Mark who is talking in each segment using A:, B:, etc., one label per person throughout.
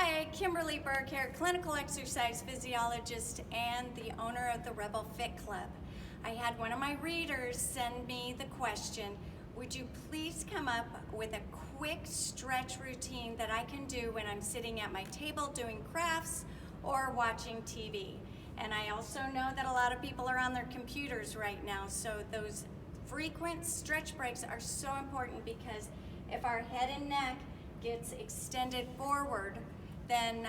A: Hi, Kimberly Berg here, clinical exercise physiologist and the owner of the Rebel Fit Club. I had one of my readers send me the question, would you please come up with a quick stretch routine that I can do when I'm sitting at my table doing crafts or watching TV? And I also know that a lot of people are on their computers right now, so those frequent stretch breaks are so important, because if our head and neck gets extended forward, then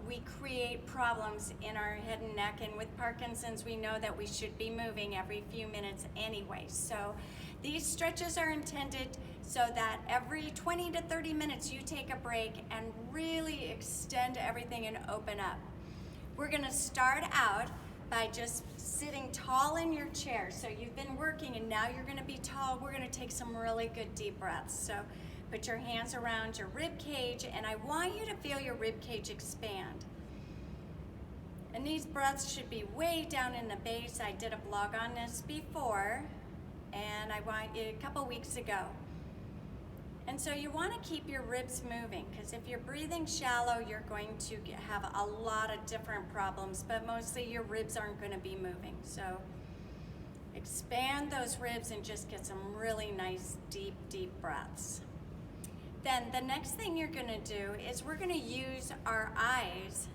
A: we create problems in our head and neck. And with Parkinson's, we know that we should be moving every few minutes anyway. So these stretches are intended so that every 20 to 30 minutes you take a break and really extend everything and open up. We're gonna start out by just sitting tall in your chair. So you've been working and now you're gonna be tall. We're gonna take some really good deep breaths. So put your hands around your rib cage, and I want you to feel your rib cage expand. And these breaths should be way down in the base. I did a blog on this before, and a couple weeks ago. And so you want to keep your ribs moving, because if you're breathing shallow, you're going to have a lot of different problems, but mostly your ribs aren't going to be moving. So expand those ribs and just get some really nice, deep, deep breaths. Then the next thing you're gonna do is we're gonna use our eyes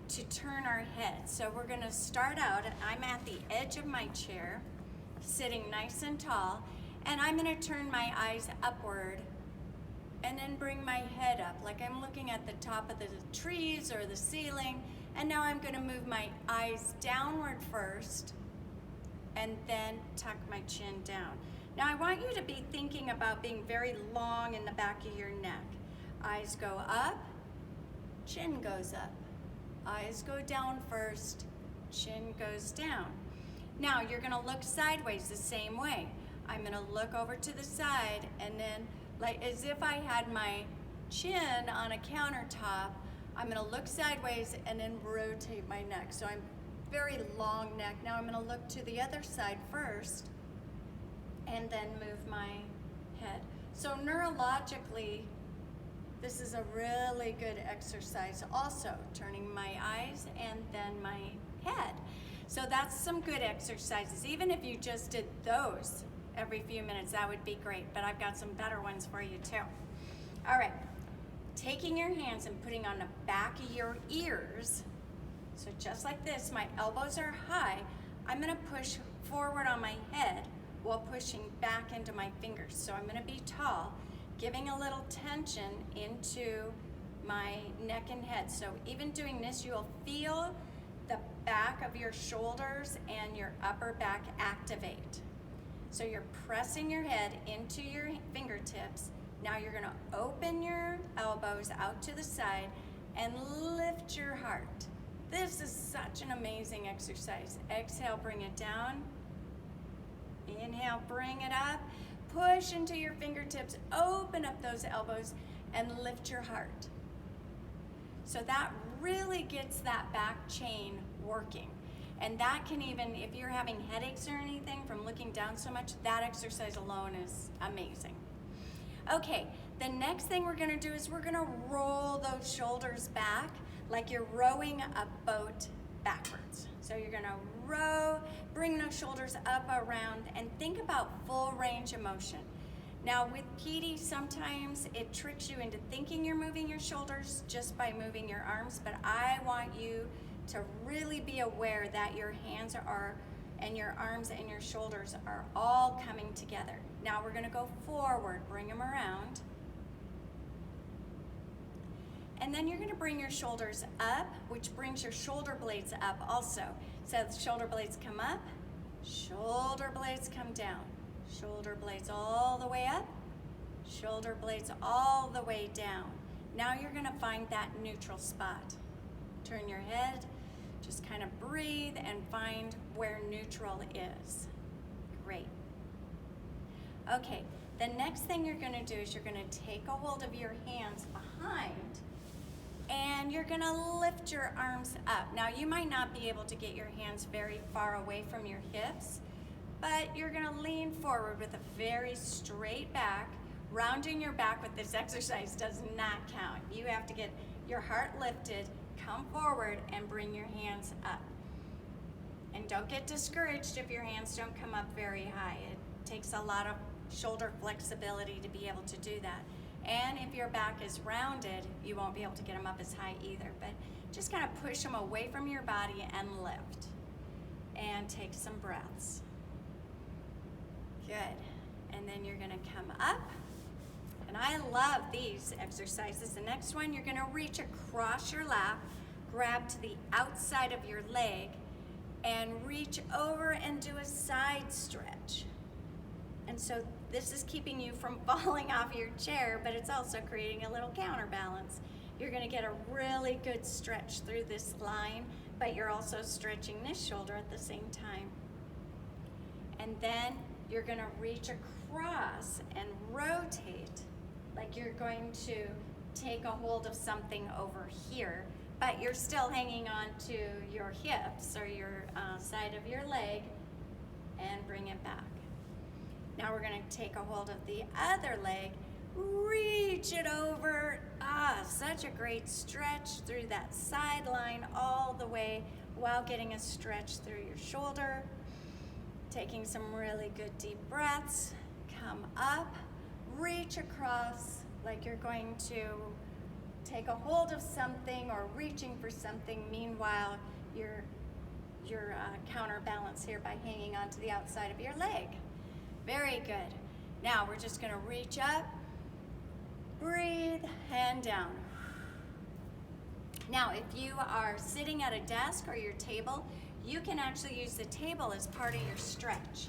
A: to turn our head. So we're gonna start out, I'm at the edge of my chair, sitting nice and tall, and I'm gonna turn my eyes upward and then bring my head up, like I'm looking at the top of the trees or the ceiling, and now I'm gonna move my eyes downward first, and then tuck my chin down. Now I want you to be thinking about being very long in the back of your neck. Eyes go up, chin goes up. Eyes go down first, chin goes down. Now you're gonna look sideways the same way. I'm gonna look over to the side, and then, like as if I had my chin on a countertop, I'm gonna look sideways and then rotate my neck. So I'm very long neck. Now I'm gonna look to the other side first, and then move my head. So neurologically, this is a really good exercise also, turning my eyes and then my head. So that's some good exercises. Even if you just did those every few minutes, that would be great, but I've got some better ones for you too. All right, taking your hands and putting on the back of your ears. So just like this, my elbows are high. I'm gonna push forward on my head while pushing back into my fingers. So I'm gonna be tall, giving a little tension into my neck and head. So even doing this, you'll feel the back of your shoulders and your upper back activate. So you're pressing your head into your fingertips. Now you're gonna open your elbows out to the side and lift your heart. This is such an amazing exercise. Exhale, bring it down. Inhale, bring it up, push into your fingertips, open up those elbows, and lift your heart. So that really gets that back chain working. And that can even, if you're having headaches or anything from looking down so much, that exercise alone is amazing. Okay, the next thing we're gonna do is we're gonna roll those shoulders back like you're rowing a boat backwards. So you're gonna row, bring those shoulders up, around, and think about full range of motion. Now with PD, sometimes it tricks you into thinking you're moving your shoulders just by moving your arms, but I want you to really be aware that your hands are, and your arms and your shoulders are all coming together. Now we're gonna go forward, bring them around. And then you're gonna bring your shoulders up, which brings your shoulder blades up also. So the shoulder blades come up, shoulder blades come down. Shoulder blades all the way up, shoulder blades all the way down. Now you're gonna find that neutral spot. Turn your head, just kind of breathe and find where neutral is. Great. Okay, the next thing you're gonna do is you're gonna take a hold of your hands behind, and you're gonna lift your arms up. Now you might not be able to get your hands very far away from your hips, but you're gonna lean forward with a very straight back rounding your back with this exercise does not count. You have to get your heart lifted, come forward, and bring your hands up. And don't get discouraged if your hands don't come up very high. It takes a lot of shoulder flexibility to be able to do that. And if your back is rounded, you won't be able to get them up as high either. But just kind of push them away from your body and lift. And take some breaths. Good. And then you're going to come up. And I love these exercises. The next one, you're going to reach across your lap, grab to the outside of your leg, and reach over and do a side stretch. And so this is keeping you from falling off your chair, but it's also creating a little counterbalance. You're going to get a really good stretch through this line, but you're also stretching this shoulder at the same time. And then you're going to reach across and rotate like you're going to take a hold of something over here, but you're still hanging on to your hips or your side of your leg, and bring it back. Now we're going to take a hold of the other leg, reach it over. Such a great stretch through that sideline all the way while getting a stretch through your shoulder. Taking some really good deep breaths. Come up, reach across like you're going to take a hold of something or reaching for something. Meanwhile, you're counterbalance here by hanging onto the outside of your leg. Very good. Now we're just going to reach up, breathe, and down. Now, if you are sitting at a desk or your table, you can actually use the table as part of your stretch.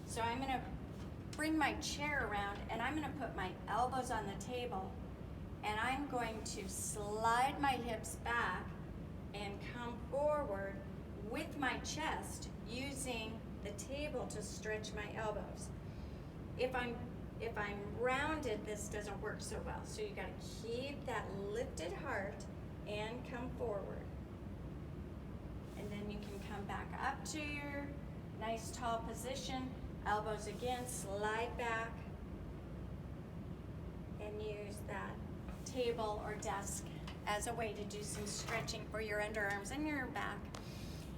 A: So I'm going to bring my chair around, and I'm going to put my elbows on the table, and I'm going to slide my hips back and come forward with my chest using the table to stretch my elbows. If I'm rounded, this doesn't work so well. So you got to keep that lifted heart and come forward. And then you can come back up to your nice tall position. Elbows again, slide back, and use that table or desk as a way to do some stretching for your underarms and your back.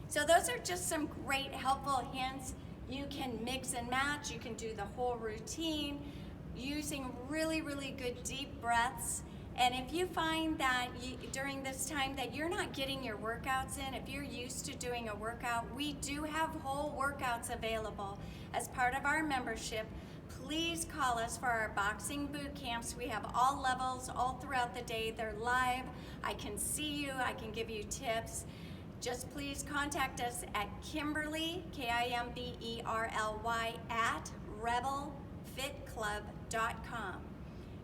A: So those are just some great helpful hints. You can mix and match. You can do the whole routine using really, really good deep breaths. And if you find that during this time that you're not getting your workouts in, if you're used to doing a workout, we do have whole workouts available as part of our membership. Please call us for our boxing boot camps. We have all levels all throughout the day. They're live. I can see you. I can give you tips. Just please contact us at Kimberly, Kimberly, at rebelfitclub.com.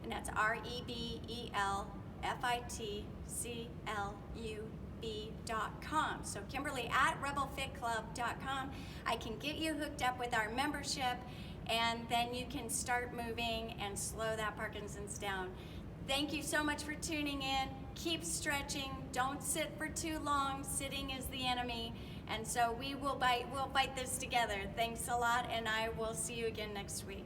A: And that's rebelfitclub.com. So Kimberly at rebelfitclub.com. I can get you hooked up with our membership, and then you can start moving and slow that Parkinson's down. Thank you so much for tuning in. Keep stretching. Don't sit for too long. Sitting is the enemy. And so we'll fight this together. Thanks a lot, and I will see you again next week.